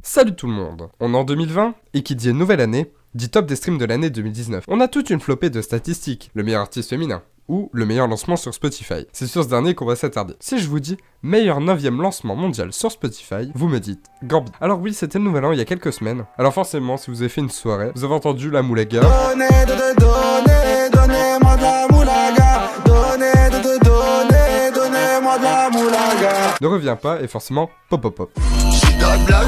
Salut tout le monde, on est en 2020, et qui dit nouvelle année, dit top des streams de l'année 2019. On a toute une flopée de statistiques, le meilleur artiste féminin, ou le meilleur lancement sur Spotify. C'est sur ce dernier qu'on va s'attarder. Si je vous dis meilleur 9ème lancement mondial sur Spotify, vous me dites Gambi. Alors oui, c'était le nouvel an il y a quelques semaines. Alors forcément, si vous avez fait une soirée, vous avez entendu la moulaga. Donnez-moi de la moulaga. Donnez-moi de la moulaga. Ne revient pas et forcément pop pop pop. Dans le bloc,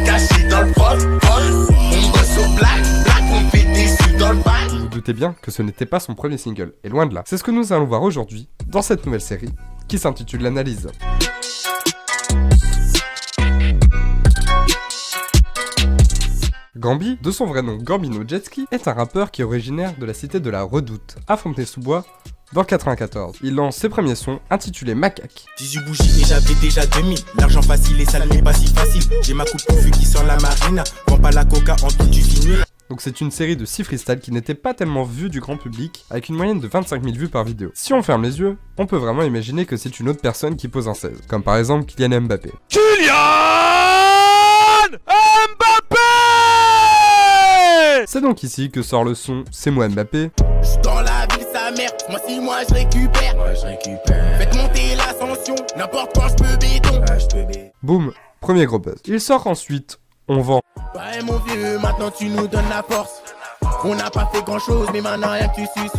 caché dans le froc, on bosse au black, on fait des sous dans le bac. Vous vous doutez bien que ce n'était pas son premier single, et loin de là. C'est ce que nous allons voir aujourd'hui, dans cette nouvelle série, qui s'intitule L'Analyse. Gambi, de son vrai nom Gambino Jetski, est un rappeur qui est originaire de la cité de la Redoute, à Fontenay-sous-Bois, dans le 94. Il lance ses premiers sons intitulés Macaque. 18 bougies et j'avais déjà 2000. L'argent facile et ça n'est pas si facile. J'ai ma coupe pourvue qui sort la marina. Vends pas la coca en tout du vinyle. Donc c'est une série de 6 freestyles qui n'étaient pas tellement vus du grand public, avec une moyenne de 25 000 vues par vidéo. Si on ferme les yeux, on peut vraiment imaginer que c'est une autre personne qui pose un 16, comme par exemple Kylian Mbappé. Kylian Mbappé! C'est donc ici que sort le son C'est moi Mbappé. J'suis dans la ville sa mère. Moi si moi je récupère. Faites monter l'ascension. N'importe quand j'peux béton. Boum, premier gros buzz. Il sort ensuite On vend. Ouais mon vieux, maintenant tu nous donnes la force. On n'a pas fait grand chose, mais maintenant rien que tu suces.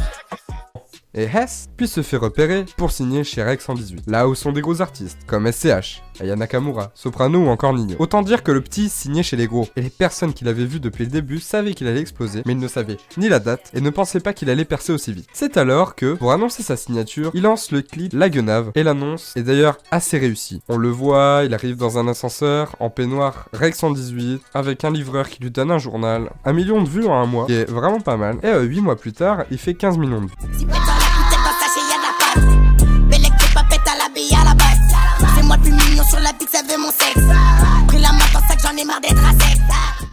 Et Hess, puis se fait repérer pour signer chez Rec 118. Là où sont des gros artistes, comme SCH, Aya Nakamura, Soprano ou encore Nino. Autant dire que le petit signait chez les gros. Et les personnes qui l'avaient vu depuis le début savaient qu'il allait exploser, mais ils ne savaient ni la date et ne pensaient pas qu'il allait percer aussi vite. C'est alors que, pour annoncer sa signature, il lance le clip La Guenave, et l'annonce est d'ailleurs assez réussie. On le voit, il arrive dans un ascenseur, en peignoir Rec 118, avec un livreur qui lui donne un journal, 1 million de vues en un mois, qui est vraiment pas mal. Et 8 mois plus tard, il fait 15 millions de vues.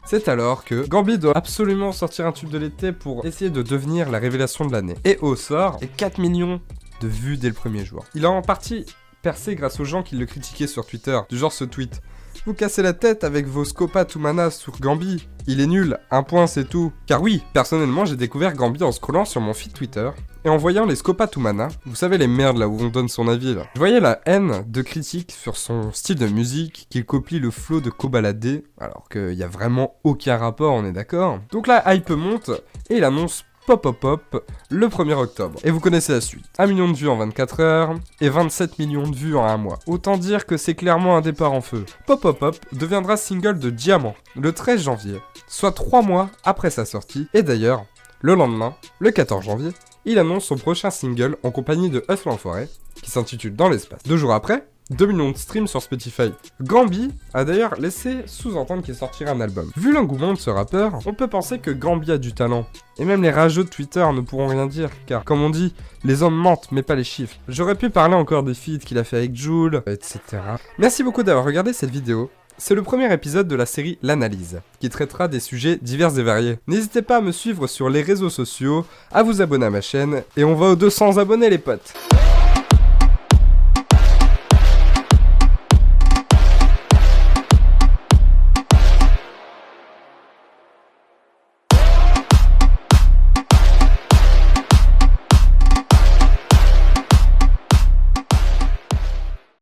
C'est alors que Gambi doit absolument sortir un tube de l'été pour essayer de devenir la révélation de l'année. Et au sort, et 4 millions de vues dès le premier jour. Il a en partie percé grâce aux gens qui le critiquaient sur Twitter, du genre ce tweet. Vous cassez la tête avec vos Scopa Toumana sur Gambi. Il est nul, un point c'est tout. Car oui, personnellement j'ai découvert Gambi en scrollant sur mon feed Twitter, et en voyant les Scopa Toumana, vous savez les merdes là où on donne son avis là. Je voyais la haine de critiques sur son style de musique, qu'il copie le flow de Kobalade, alors qu'il y a vraiment aucun rapport, on est d'accord. Donc la hype monte, et il annonce Pop Pop Pop le 1er octobre. Et vous connaissez la suite. 1 million de vues en 24 heures et 27 millions de vues en un mois. Autant dire que c'est clairement un départ en feu. Pop Pop Pop deviendra single de Diamant le 13 janvier, soit 3 mois après sa sortie. Et d'ailleurs, le lendemain, le 14 janvier, il annonce son prochain single en compagnie de Hustle l'Enfoiré, qui s'intitule Dans l'espace. 2 jours après, 2 millions de streams sur Spotify. Gambi a d'ailleurs laissé sous-entendre qu'il sortirait un album. Vu l'engouement de ce rappeur, on peut penser que Gambi a du talent. Et même les rageux de Twitter ne pourront rien dire, car comme on dit, les hommes mentent mais pas les chiffres. J'aurais pu parler encore des feats qu'il a fait avec Jul, etc. Merci beaucoup d'avoir regardé cette vidéo. C'est le premier épisode de la série L'Analyse, qui traitera des sujets divers et variés. N'hésitez pas à me suivre sur les réseaux sociaux, à vous abonner à ma chaîne, et on va aux 200 abonnés les potes.